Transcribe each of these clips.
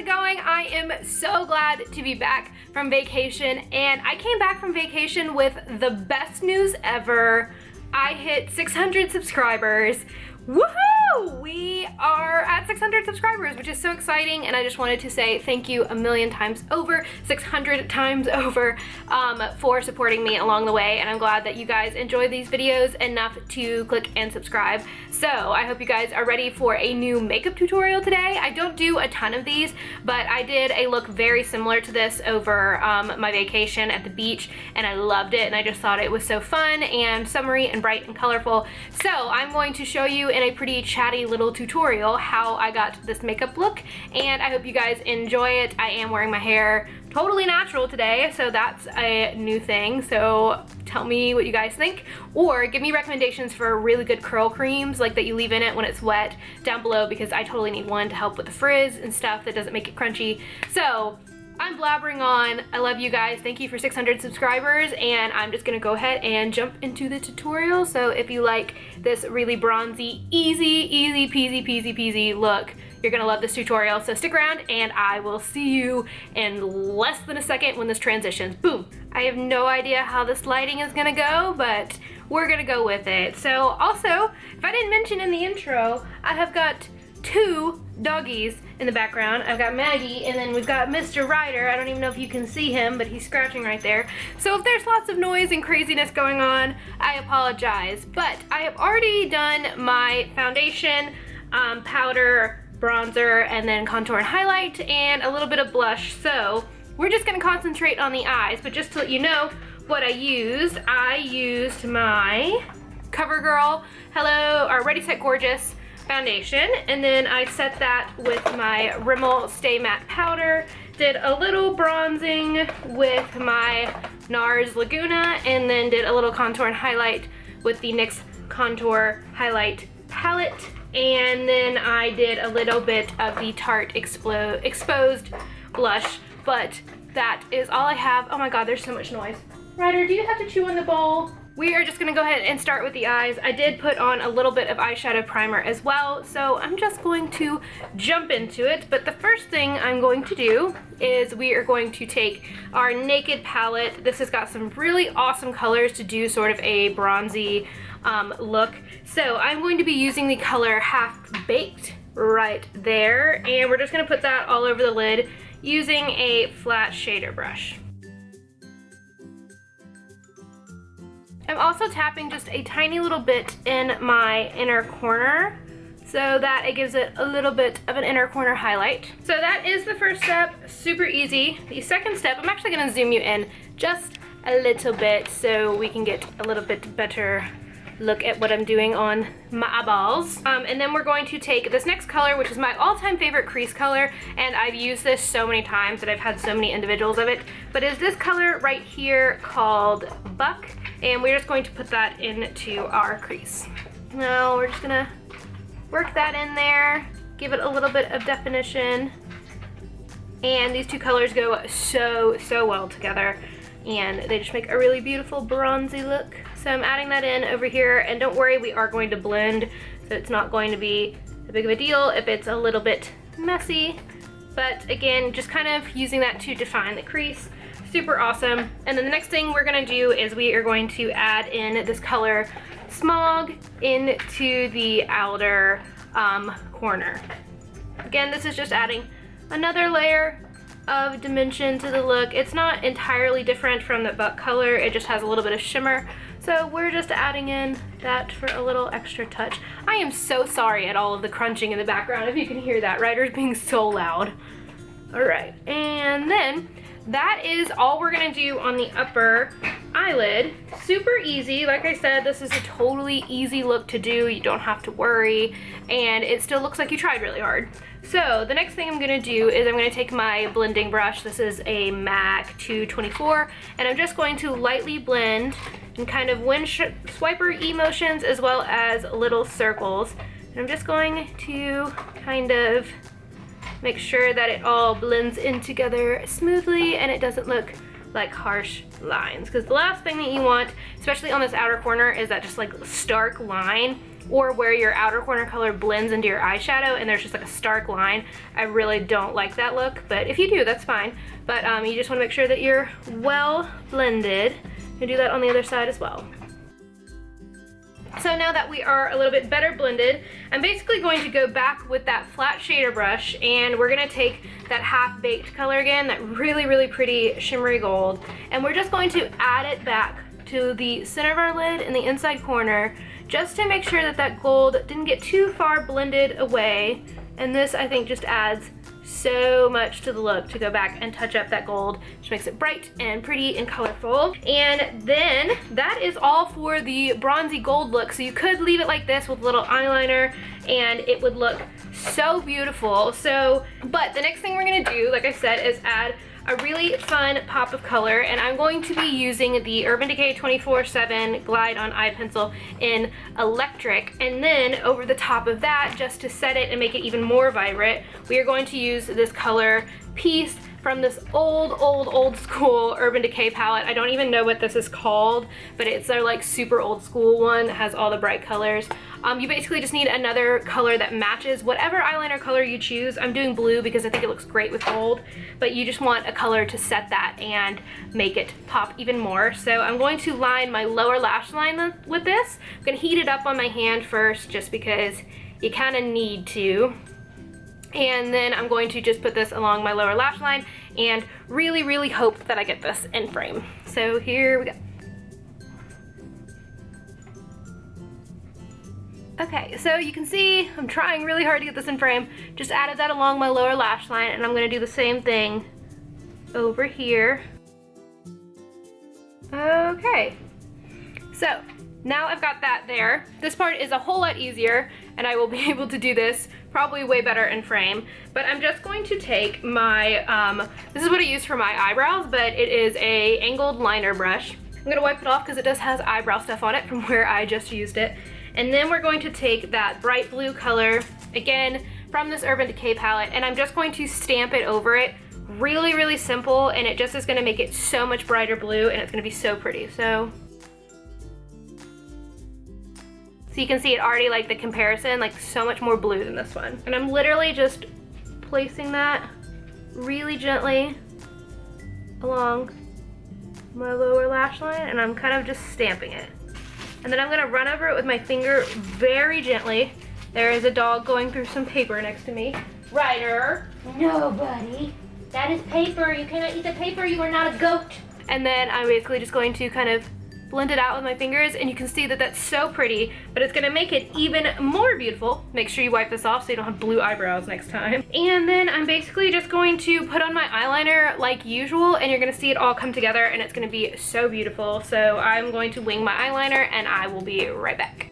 it going? I am so glad to be back from vacation, and I came back from vacation with the best news ever. I hit 600 subscribers. Woohoo! We are at 600 subscribers, which is so exciting, and I just wanted to say thank you a million times over, 600 times over, for supporting me along the way, and I'm glad that you guys enjoy these videos enough to click and subscribe. So I hope you guys are ready for a new makeup tutorial today. I don't do a ton of these, but I did a look very similar to this over my vacation at the beach, and I loved it, and I just thought it was so fun and summery and bright and colorful. So I'm going to show you in a pretty chatty little tutorial how I got this makeup look, and I hope you guys enjoy it. I am wearing my hair totally natural today, so that's a new thing. So tell me what you guys think, or give me recommendations for really good curl creams like that you leave in it when it's wet down below, because I totally need one to help with the frizz and stuff that doesn't make it crunchy. So I'm blabbering on. I love you guys. Thank you for 600 subscribers, and I'm just gonna go ahead and jump into the tutorial. So if you like this really bronzy, easy peasy look, you're gonna love this tutorial. So stick around, and I will see you in less than a second when this transitions. Boom. I have no idea how this lighting is gonna go, but we're gonna go with it. So also, if I didn't mention in the intro, I have got two doggies in the background. I've got Maggie, and then we've got Mr. Ryder. I don't even know if you can see him, but he's scratching right there. So if there's lots of noise and craziness going on, I apologize. But I have already done my foundation, powder, bronzer, and then contour and highlight, and a little bit of blush. So we're just gonna concentrate on the eyes, but just to let you know what I used my CoverGirl Ready Set Gorgeous foundation, and then I set that with my Rimmel Stay Matte powder, did a little bronzing with my NARS Laguna, and then did a little contour and highlight with the NYX Contour Highlight palette, and then I did a little bit of the Tarte Exposed blush, but that is all I have. Oh my god, there's so much noise. Ryder, do you have to chew on the bowl? We are just gonna go ahead and start with the eyes. I did put on a little bit of eyeshadow primer as well, so I'm just going to jump into it. But the first thing I'm going to do is we are going to take our Naked palette. This has got some really awesome colors to do sort of a bronzy look. So I'm going to be using the color Half Baked right there, and we're just gonna put that all over the lid using a flat shader brush. I'm also tapping just a tiny little bit in my inner corner so that it gives it a little bit of an inner corner highlight. So that is the first step, super easy. The second step, I'm actually gonna zoom you in just a little bit so we can get a little bit better look at what I'm doing on my eyeballs. And then we're going to take this next color, which is my all-time favorite crease color, and I've used this so many times that I've had so many individuals of it, but is this color right here called Buck, and we're just going to put that into our crease. Now we're just gonna work that in there, give it a little bit of definition, and these two colors go so well together, and they just make a really beautiful bronzy look. So I'm adding that in over here, and don't worry, we are going to blend, so it's not going to be a big of a deal if it's a little bit messy. But again, just kind of using that to define the crease. Super awesome. And then the next thing we're gonna do is we are going to add in this color Smog into the outer corner. Again, this is just adding another layer of dimension to the look. It's not entirely different from the Buck color, it just has a little bit of shimmer. So we're just adding in that for a little extra touch. I am so sorry at all of the crunching in the background, if you can hear that. Ryder's being so loud. All right, and then that is all we're gonna do on the upper eyelid. Super easy. Like I said, this is a totally easy look to do. You don't have to worry, and it still looks like you tried really hard. So the next thing I'm gonna do is I'm gonna take my blending brush. This is a MAC 224, and I'm just going to lightly blend and kind of swiper emotions as well as little circles. And I'm just going to kind of make sure that it all blends in together smoothly and it doesn't look like harsh lines. Because the last thing that you want, especially on this outer corner, is that just like stark line or where your outer corner color blends into your eyeshadow and there's just like a stark line. I really don't like that look, but if you do, that's fine. But you just want to make sure that you're well blended. You do that on the other side as well. So now that we are a little bit better blended, I'm basically going to go back with that flat shader brush, and we're gonna take that half-baked color again, that really, really pretty shimmery gold, and we're just going to add it back to the center of our lid in the inside corner, just to make sure that that gold didn't get too far blended away. And this, I think, just adds so much to the look to go back and touch up that gold, which makes it bright and pretty and colorful. And then that is all for the bronzy gold look. So you could leave it like this with a little eyeliner and it would look so beautiful. But the next thing we're gonna do, like I said, is add a really fun pop of color, and I'm going to be using the Urban Decay 24/7 Glide on Eye Pencil in Electric, and then over the top of that, just to set it and make it even more vibrant, we are going to use this color Peace from this old school Urban Decay palette. I don't even know what this is called, but it's their like super old school one that has all the bright colors. You basically just need another color that matches whatever eyeliner color you choose. I'm doing blue because I think it looks great with gold, but you just want a color to set that and make it pop even more. So I'm going to line my lower lash line with this. I'm gonna heat it up on my hand first just because you kind of need to. And then I'm going to just put this along my lower lash line and really, really hope that I get this in frame. So here we go. Okay, so you can see I'm trying really hard to get this in frame. Just added that along my lower lash line, and I'm gonna do the same thing over here. Okay, so now I've got that there. This part is a whole lot easier, and I will be able to do this probably way better in frame. But I'm just going to take my, this is what I use for my eyebrows, but it is a angled liner brush. I'm gonna wipe it off because it does have eyebrow stuff on it from where I just used it. And then we're going to take that bright blue color, again, from this Urban Decay palette, and I'm just going to stamp it over it. Really, really simple, and it just is gonna make it so much brighter blue, and it's gonna be so pretty. So you can see it already, like the comparison, like so much more blue than this one. And I'm literally just placing that really gently along my lower lash line, and I'm kind of just stamping it. And then I'm gonna run over it with my finger very gently. There is a dog going through some paper next to me. Ryder. No, buddy. That is paper. You cannot eat the paper. You are not a goat. And then I'm basically just going to kind of blend it out with my fingers, and you can see that that's so pretty, but it's gonna make it even more beautiful. Make sure you wipe this off so you don't have blue eyebrows next time. And then I'm basically just going to put on my eyeliner like usual, and you're gonna see it all come together, and it's gonna be so beautiful. So I'm going to wing my eyeliner, and I will be right back.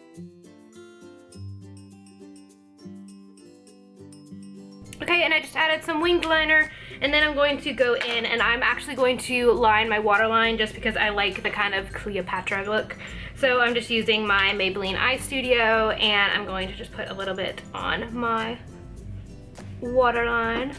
Okay, and I just added some winged liner, and then I'm going to go in, and I'm actually going to line my waterline just because I like the kind of Cleopatra look. So I'm just using my Maybelline Eye Studio, and I'm going to just put a little bit on my waterline.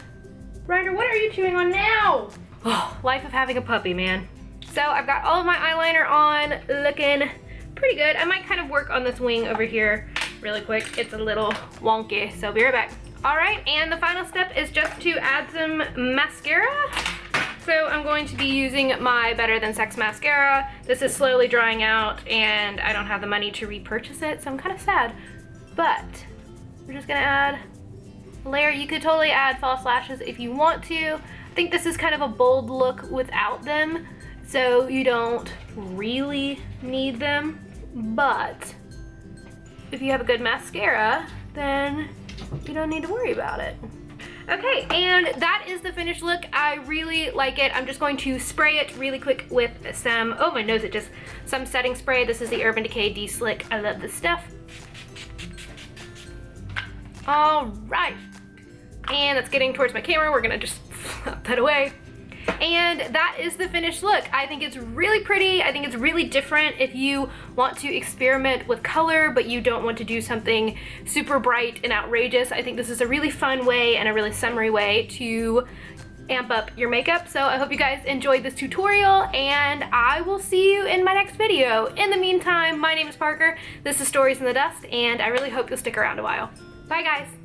Ryder, what are you chewing on now? Oh, life of having a puppy, man. So I've got all of my eyeliner on, looking pretty good. I might kind of work on this wing over here really quick. It's a little wonky, so I'll be right back. All right, and the final step is just to add some mascara. So I'm going to be using my Better Than Sex mascara. This is slowly drying out, and I don't have the money to repurchase it, so I'm kind of sad. But we're just gonna add a layer. You could totally add false lashes if you want to. I think this is kind of a bold look without them, so you don't really need them. But if you have a good mascara, then you don't need to worry about it. Okay, and that is the finished look. I really like it. I'm just going to spray it really quick with some, oh my nose, some setting spray. This is the Urban Decay D-Slick. I love this stuff. All right, and that's getting towards my camera. We're gonna just flip that away. And that is the finished look. I think it's really pretty. I think it's really different if you want to experiment with color, but you don't want to do something super bright and outrageous. I think this is a really fun way and a really summery way to amp up your makeup. So I hope you guys enjoyed this tutorial, and I will see you in my next video. In the meantime, my name is Parker, this is Stories in the Dust, and I really hope you'll stick around a while. Bye guys.